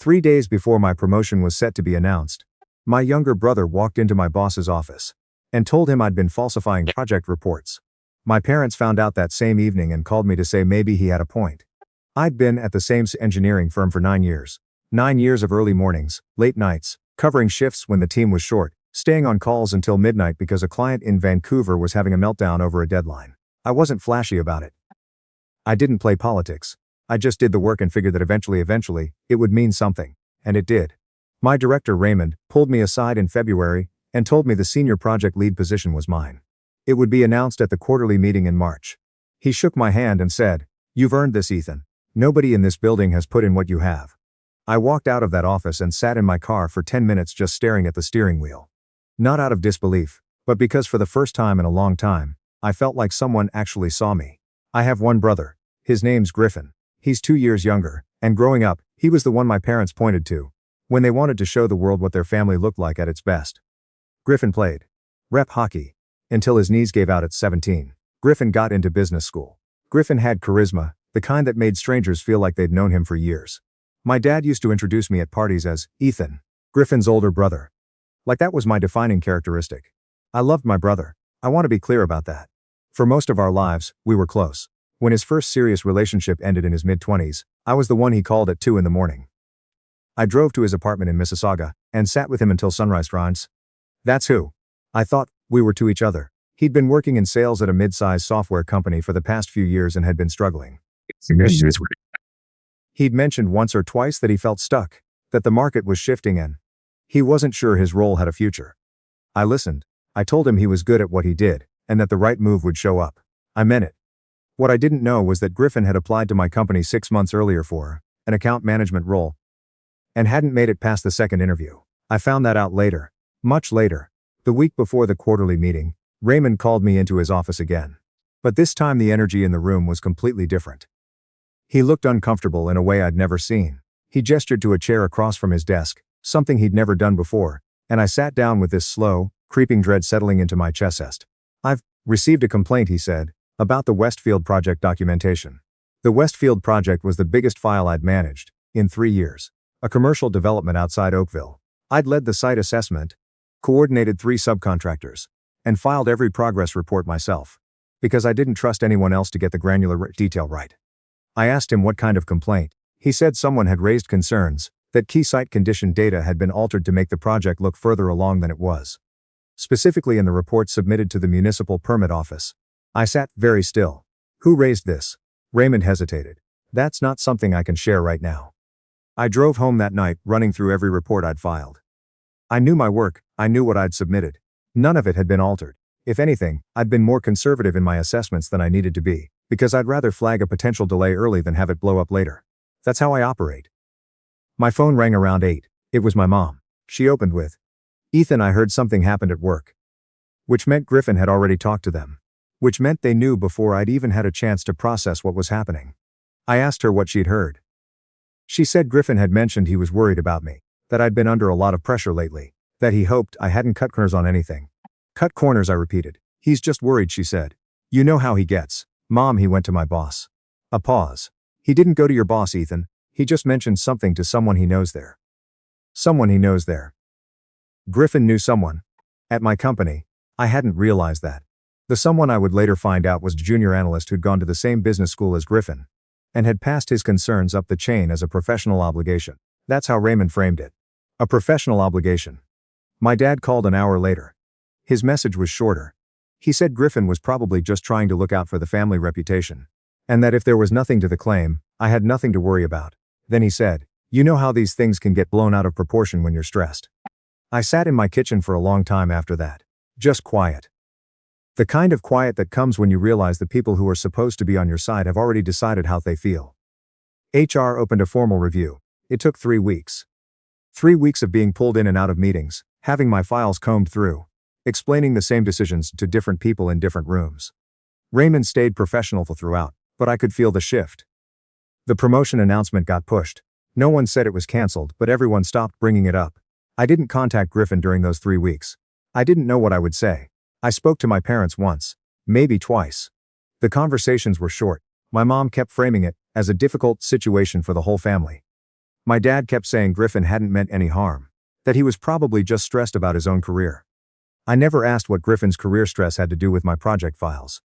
3 days before my promotion was set to be announced, my younger brother walked into my boss's office and told him I'd been falsifying project reports. My parents found out that same evening and called me to say maybe he had a point. I'd been at the same engineering firm for 9 years. 9 years of early mornings, late nights, covering shifts when the team was short, staying on calls until midnight because a client in Vancouver was having a meltdown over a deadline. I wasn't flashy about it. I didn't play politics. I just did the work and figured that eventually, it would mean something. And it did. My director Raymond pulled me aside in February and told me the senior project lead position was mine. It would be announced at the quarterly meeting in March. He shook my hand and said, "You've earned this, Ethan. Nobody in this building has put in what you have." I walked out of that office and sat in my car for 10 minutes just staring at the steering wheel. Not out of disbelief, but because for the first time in a long time, I felt like someone actually saw me. I have one brother. His name's Griffin. He's 2 years younger, and growing up, he was the one my parents pointed to when they wanted to show the world what their family looked like at its best. Griffin played rep hockey until his knees gave out at 17. Griffin got into business school. Griffin had charisma, the kind that made strangers feel like they'd known him for years. My dad used to introduce me at parties as Ethan, Griffin's older brother. Like that was my defining characteristic. I loved my brother. I want to be clear about that. For most of our lives, we were close. When his first serious relationship ended in his mid-20s, I was the one he called at 2 in the morning. I drove to his apartment in Mississauga and sat with him until sunrise. That's who. I thought we were to each other. He'd been working in sales at a mid-sized software company for the past few years and had been struggling. He'd mentioned once or twice that he felt stuck, that the market was shifting and he wasn't sure his role had a future. I listened. I told him he was good at what he did and that the right move would show up. I meant it. What I didn't know was that Griffin had applied to my company 6 months earlier for an account management role and hadn't made it past the second interview. I found that out later, much later. The week before the quarterly meeting, Raymond called me into his office again. But this time the energy in the room was completely different. He looked uncomfortable in a way I'd never seen. He gestured to a chair across from his desk, something he'd never done before, and I sat down with this slow, creeping dread settling into my chest. "I've received a complaint," he said, "about the Westfield project documentation." The Westfield project was the biggest file I'd managed in 3 years. A commercial development outside Oakville. I'd led the site assessment, coordinated 3 subcontractors, and filed every progress report myself, because I didn't trust anyone else to get the granular detail right. I asked him what kind of complaint. He said someone had raised concerns that key site condition data had been altered to make the project look further along than it was. Specifically in the report submitted to the municipal permit office. I sat very still. "Who raised this?" Raymond hesitated. "That's not something I can share right now." I drove home that night, running through every report I'd filed. I knew my work, I knew what I'd submitted. None of it had been altered. If anything, I'd been more conservative in my assessments than I needed to be, because I'd rather flag a potential delay early than have it blow up later. That's how I operate. My phone rang around 8. It was my mom. She opened with, "Ethan, I heard something happened at work." Which meant Griffin had already talked to them. Which meant they knew before I'd even had a chance to process what was happening. I asked her what she'd heard. She said Griffin had mentioned he was worried about me, that I'd been under a lot of pressure lately, that he hoped I hadn't cut corners on anything. "Cut corners," I repeated. "He's just worried," she said. "You know how he gets." "Mom," he went to my boss. A pause. "He didn't go to your boss, Ethan. He just mentioned something to someone he knows there." Someone he knows there. Griffin knew someone. At my company. I hadn't realized that. The someone I would later find out was a junior analyst who'd gone to the same business school as Griffin and had passed his concerns up the chain as a professional obligation. That's how Raymond framed it. A professional obligation. My dad called an hour later. His message was shorter. He said Griffin was probably just trying to look out for the family reputation, and that if there was nothing to the claim, I had nothing to worry about. Then he said, "You know how these things can get blown out of proportion when you're stressed." I sat in my kitchen for a long time after that. Just quiet. The kind of quiet that comes when you realize the people who are supposed to be on your side have already decided how they feel. HR opened a formal review. It took 3 weeks. 3 weeks of being pulled in and out of meetings, having my files combed through, explaining the same decisions to different people in different rooms. Raymond stayed professional throughout, but I could feel the shift. The promotion announcement got pushed. No one said it was canceled, but everyone stopped bringing it up. I didn't contact Griffin during those 3 weeks. I didn't know what I would say. I spoke to my parents once, maybe twice. The conversations were short. My mom kept framing it as a difficult situation for the whole family. My dad kept saying Griffin hadn't meant any harm, that he was probably just stressed about his own career. I never asked what Griffin's career stress had to do with my project files.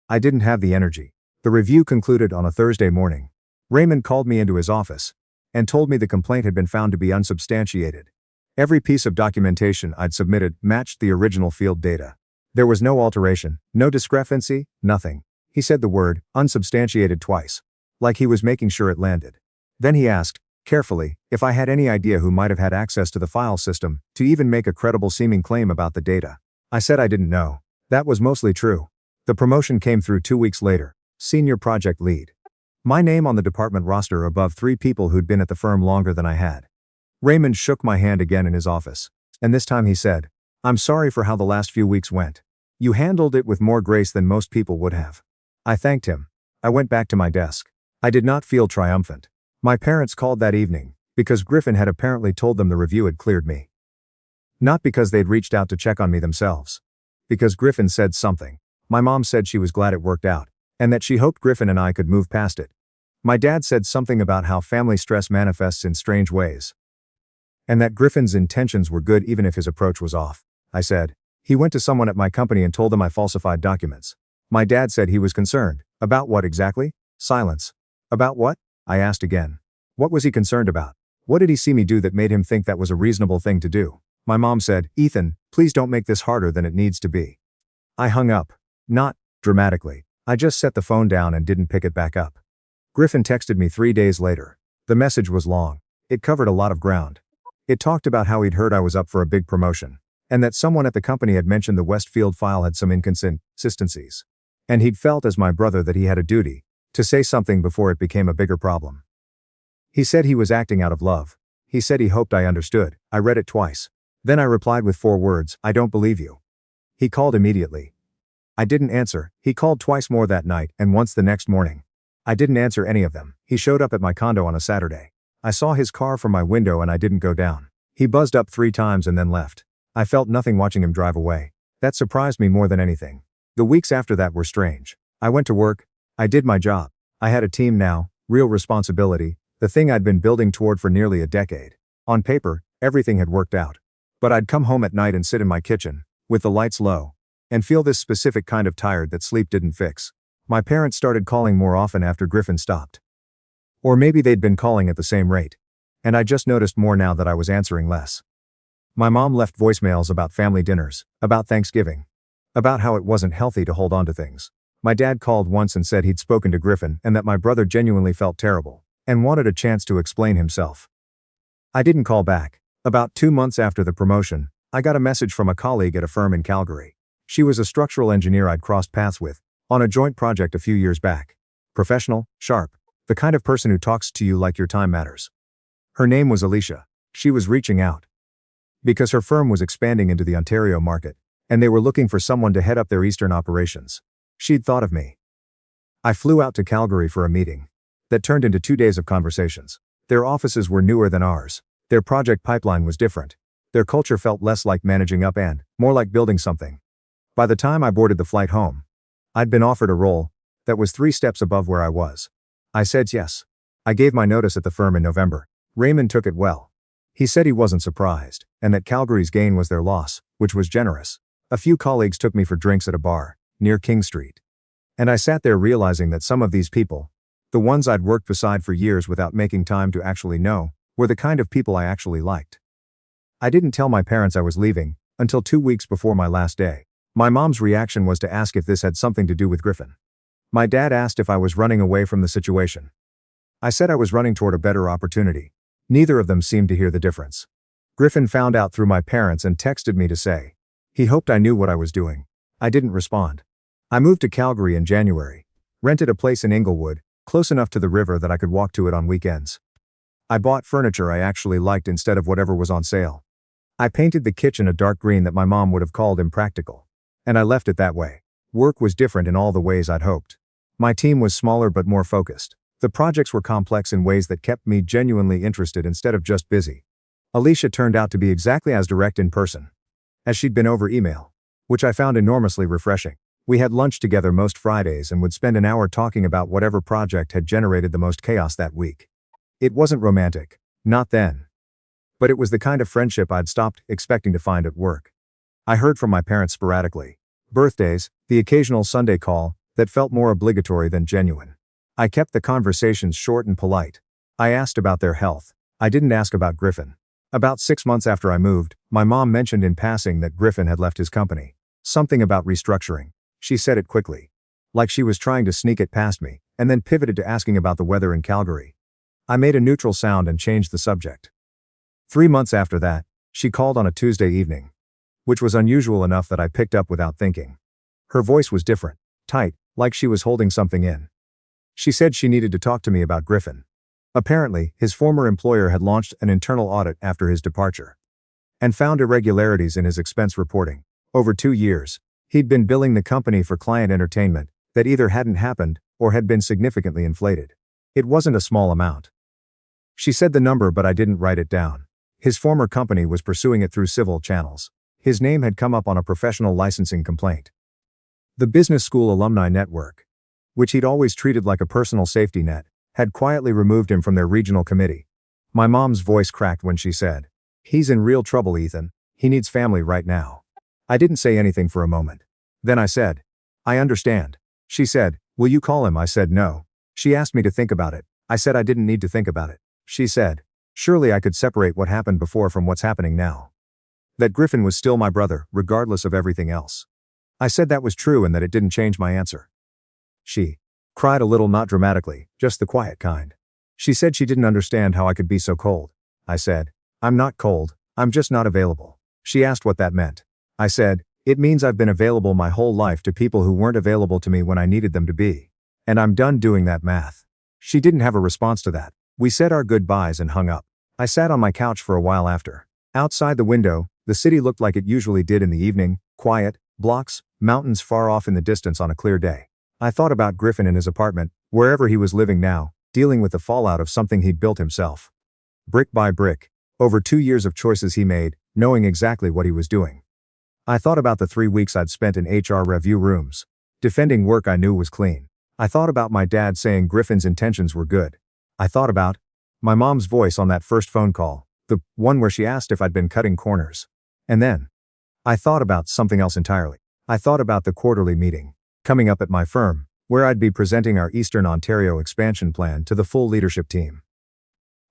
I didn't have the energy. The review concluded on a Thursday morning. Raymond called me into his office and told me the complaint had been found to be unsubstantiated. Every piece of documentation I'd submitted matched the original field data. There was no alteration, no discrepancy, nothing. He said the word unsubstantiated twice, like he was making sure it landed. Then he asked, carefully, if I had any idea who might have had access to the file system to even make a credible seeming claim about the data. I said I didn't know. That was mostly true. The promotion came through 2 weeks later. Senior project lead. My name on the department roster above 3 people who'd been at the firm longer than I had. Raymond shook my hand again in his office, and this time he said, I'm sorry for how the last few weeks went. You handled it with more grace than most people would have. I thanked him. I went back to my desk. I did not feel triumphant. My parents called that evening, because Griffin had apparently told them the review had cleared me. Not because they'd reached out to check on me themselves. Because Griffin said something. My mom said she was glad it worked out, and that she hoped Griffin and I could move past it. My dad said something about how family stress manifests in strange ways, and that Griffin's intentions were good even if his approach was off. I said, he went to someone at my company and told them I falsified documents. My dad said he was concerned. About what exactly? Silence. About what? I asked again. What was he concerned about? What did he see me do that made him think that was a reasonable thing to do? My mom said, Ethan, please don't make this harder than it needs to be. I hung up. Not dramatically. I just set the phone down and didn't pick it back up. Griffin texted me 3 days later. The message was long. It covered a lot of ground. It talked about how he'd heard I was up for a big promotion, and that someone at the company had mentioned the Westfield file had some inconsistencies. And he'd felt as my brother that he had a duty to say something before it became a bigger problem. He said he was acting out of love. He said he hoped I understood. I read it twice. Then I replied with 4 words, I don't believe you. He called immediately. I didn't answer. He called twice more that night and once the next morning. I didn't answer any of them. He showed up at my condo on a Saturday. I saw his car from my window and I didn't go down. He buzzed up 3 times and then left. I felt nothing watching him drive away. That surprised me more than anything. The weeks after that were strange. I went to work. I did my job. I had a team now, real responsibility, the thing I'd been building toward for nearly a decade. On paper, everything had worked out. But I'd come home at night and sit in my kitchen, with the lights low, and feel this specific kind of tired that sleep didn't fix. My parents started calling more often after Griffin stopped. Or maybe they'd been calling at the same rate. And I just noticed more now that I was answering less. My mom left voicemails about family dinners, about Thanksgiving, about how it wasn't healthy to hold on to things. My dad called once and said he'd spoken to Griffin and that my brother genuinely felt terrible and wanted a chance to explain himself. I didn't call back. About 2 months after the promotion, I got a message from a colleague at a firm in Calgary. She was a structural engineer I'd crossed paths with on a joint project a few years back. Professional, sharp, the kind of person who talks to you like your time matters. Her name was Alicia. She was reaching out because her firm was expanding into the Ontario market, and they were looking for someone to head up their eastern operations. She'd thought of me. I flew out to Calgary for a meeting that turned into 2 days of conversations. Their offices were newer than ours. Their project pipeline was different. Their culture felt less like managing up and more like building something. By the time I boarded the flight home, I'd been offered a role that was 3 steps above where I was. I said yes. I gave my notice at the firm in November. Raymond took it well. He said he wasn't surprised, and that Calgary's gain was their loss, which was generous. A few colleagues took me for drinks at a bar near King Street. And I sat there realizing that some of these people, the ones I'd worked beside for years without making time to actually know, were the kind of people I actually liked. I didn't tell my parents I was leaving until 2 weeks before my last day. My mom's reaction was to ask if this had something to do with Griffin. My dad asked if I was running away from the situation. I said I was running toward a better opportunity. Neither of them seemed to hear the difference. Griffin found out through my parents and texted me to say he hoped I knew what I was doing. I didn't respond. I moved to Calgary in January, rented a place in Inglewood, close enough to the river that I could walk to it on weekends. I bought furniture I actually liked instead of whatever was on sale. I painted the kitchen a dark green that my mom would have called impractical. And I left it that way. Work was different in all the ways I'd hoped. My team was smaller but more focused. The projects were complex in ways that kept me genuinely interested instead of just busy. Alicia turned out to be exactly as direct in person as she'd been over email, which I found enormously refreshing. We had lunch together most Fridays and would spend an hour talking about whatever project had generated the most chaos that week. It wasn't romantic, Not then. But it was the kind of friendship I'd stopped expecting to find at work. I heard from my parents sporadically. Birthdays, the occasional Sunday call, that felt more obligatory than genuine. I kept the conversations short and polite. I asked about their health. I didn't ask about Griffin. About 6 months after I moved, my mom mentioned in passing that Griffin had left his company. Something about restructuring. She said it quickly. Like she was trying to sneak it past me, and then pivoted to asking about the weather in Calgary. I made a neutral sound and changed the subject. 3 months after that, she called on a Tuesday evening. Which was unusual enough that I picked up without thinking. Her voice was different, tight, like she was holding something in. She said she needed to talk to me about Griffin. Apparently, his former employer had launched an internal audit after his departure. And found irregularities in his expense reporting. Over 2 years, he'd been billing the company for client entertainment that either hadn't happened or had been significantly inflated. It wasn't a small amount. She said the number, but I didn't write it down. His former company was pursuing it through civil channels. His name had come up on a professional licensing complaint. The business school alumni network, which he'd always treated like a personal safety net, had quietly removed him from their regional committee. My mom's voice cracked when she said, "He's in real trouble, Ethan. He needs family right now." I didn't say anything for a moment. Then I said, "I understand." She said, "Will you call him?" I said no. She asked me to think about it. I said I didn't need to think about it. She said, "Surely I could separate what happened before from what's happening now. That Griffin was still my brother, regardless of everything else." I said that was true and that it didn't change my answer. She cried a little, not dramatically, just the quiet kind. She said she didn't understand how I could be so cold. I said, "I'm not cold, I'm just not available." She asked what that meant. I said, "It means I've been available my whole life to people who weren't available to me when I needed them to be. And I'm done doing that math." She didn't have a response to that. We said our goodbyes and hung up. I sat on my couch for a while after. Outside the window, the city looked like it usually did in the evening, quiet, blocks, mountains far off in the distance on a clear day. I thought about Griffin in his apartment, wherever he was living now, dealing with the fallout of something he'd built himself. Brick by brick, over 2 years of choices he made, knowing exactly what he was doing. I thought about the 3 weeks I'd spent in HR review rooms, defending work I knew was clean. I thought about my dad saying Griffin's intentions were good. I thought about my mom's voice on that first phone call, the one where she asked if I'd been cutting corners. And then, I thought about something else entirely. I thought about the quarterly meeting, coming up at my firm, where I'd be presenting our Eastern Ontario expansion plan to the full leadership team.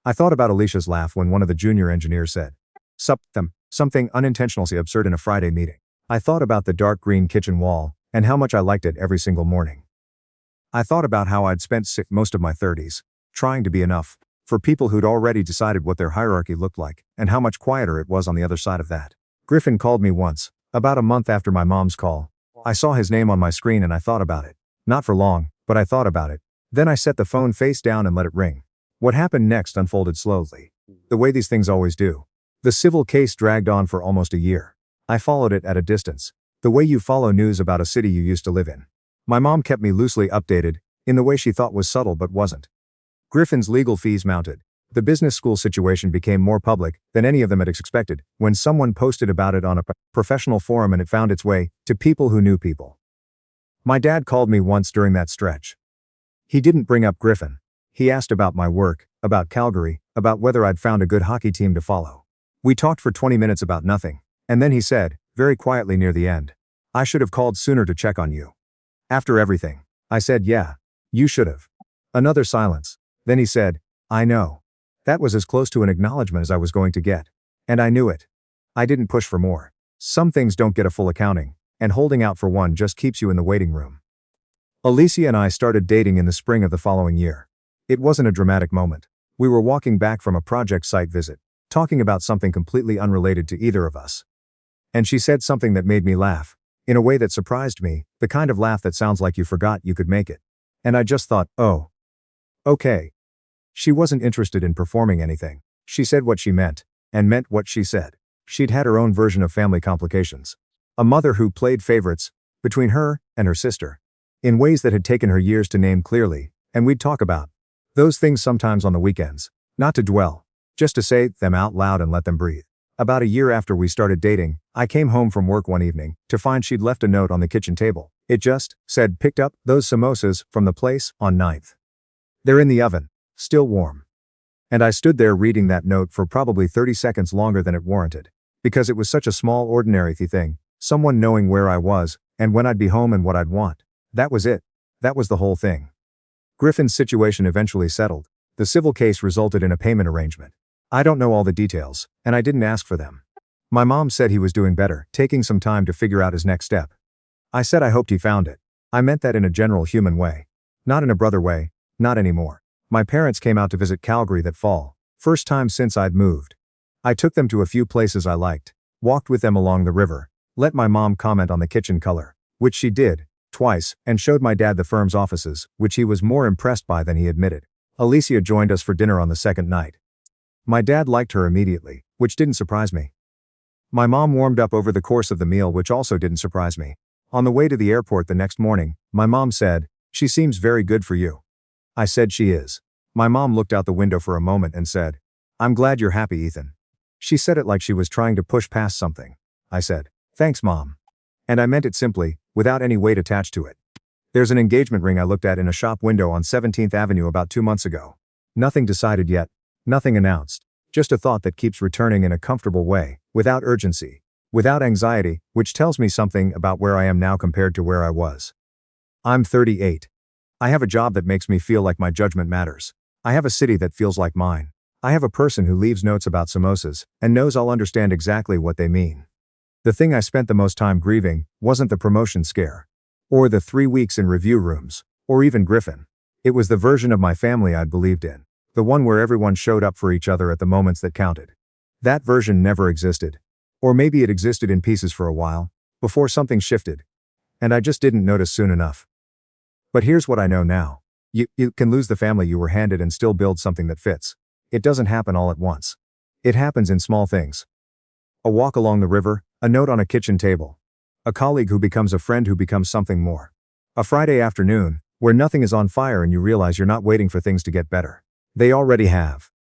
I thought about Alicia's laugh when one of the junior engineers said, something unintentionally absurd in a Friday meeting. I thought about the dark green kitchen wall, and how much I liked it every single morning. I thought about how I'd spent most of my 30s, trying to be enough, for people who'd already decided what their hierarchy looked like, and how much quieter it was on the other side of that. Griffin called me once, about a month after my mom's call. I saw his name on my screen and I thought about it. Not for long, but I thought about it. Then I set the phone face down and let it ring. What happened next unfolded slowly. The way these things always do. The civil case dragged on for almost a year. I followed it at a distance. The way you follow news about a city you used to live in. My mom kept me loosely updated, in the way she thought was subtle but wasn't. Griffin's legal fees mounted. The business school situation became more public than any of them had expected when someone posted about it on a professional forum and it found its way to people who knew people. My dad called me once during that stretch. He didn't bring up Griffin. He asked about my work, about Calgary, about whether I'd found a good hockey team to follow. We talked for 20 minutes about nothing, and then he said, very quietly near the end, "I should have called sooner to check on you." After everything. I said, "Yeah, you should have." Another silence. Then he said, "I know." That was as close to an acknowledgement as I was going to get. And I knew it. I didn't push for more. Some things don't get a full accounting, and holding out for one just keeps you in the waiting room. Alicia and I started dating in the spring of the following year. It wasn't a dramatic moment. We were walking back from a project site visit, talking about something completely unrelated to either of us. And she said something that made me laugh, in a way that surprised me, the kind of laugh that sounds like you forgot you could make it. And I just thought, oh. Okay. She wasn't interested in performing anything. She said what she meant, and meant what she said. She'd had her own version of family complications. A mother who played favorites, between her and her sister, in ways that had taken her years to name clearly, and we'd talk about those things sometimes on the weekends, not to dwell, just to say them out loud and let them breathe. About a year after we started dating, I came home from work one evening to find she'd left a note on the kitchen table. It just said, "Picked up those samosas from the place on 9th. They're in the oven, still warm." And I stood there reading that note for probably 30 seconds longer than it warranted. Because it was such a small ordinary thing, someone knowing where I was, and when I'd be home and what I'd want. That was it. That was the whole thing. Griffin's situation eventually settled. The civil case resulted in a payment arrangement. I don't know all the details, and I didn't ask for them. My mom said he was doing better, taking some time to figure out his next step. I said I hoped he found it. I meant that in a general human way. Not in a brother way, not anymore. My parents came out to visit Calgary that fall, first time since I'd moved. I took them to a few places I liked, walked with them along the river, let my mom comment on the kitchen color, which she did, twice, and showed my dad the firm's offices, which he was more impressed by than he admitted. Alicia joined us for dinner on the second night. My dad liked her immediately, which didn't surprise me. My mom warmed up over the course of the meal, which also didn't surprise me. On the way to the airport the next morning, my mom said, "She seems very good for you." I said she is. My mom looked out the window for a moment and said, "I'm glad you're happy, Ethan." She said it like she was trying to push past something. I said, "Thanks, Mom." And I meant it simply, without any weight attached to it. There's an engagement ring I looked at in a shop window on 17th Avenue about 2 months ago. Nothing decided yet, nothing announced, just a thought that keeps returning in a comfortable way, without urgency, without anxiety, which tells me something about where I am now compared to where I was. I'm 38. I have a job that makes me feel like my judgment matters. I have a city that feels like mine. I have a person who leaves notes about samosas, and knows I'll understand exactly what they mean. The thing I spent the most time grieving wasn't the promotion scare, or the 3 weeks in review rooms, or even Griffin. It was the version of my family I'd believed in, the one where everyone showed up for each other at the moments that counted. That version never existed. Or maybe it existed in pieces for a while, before something shifted. And I just didn't notice soon enough. But here's what I know now. You can lose the family you were handed and still build something that fits. It doesn't happen all at once. It happens in small things. A walk along the river, a note on a kitchen table. A colleague who becomes a friend who becomes something more. A Friday afternoon, where nothing is on fire and you realize you're not waiting for things to get better. They already have.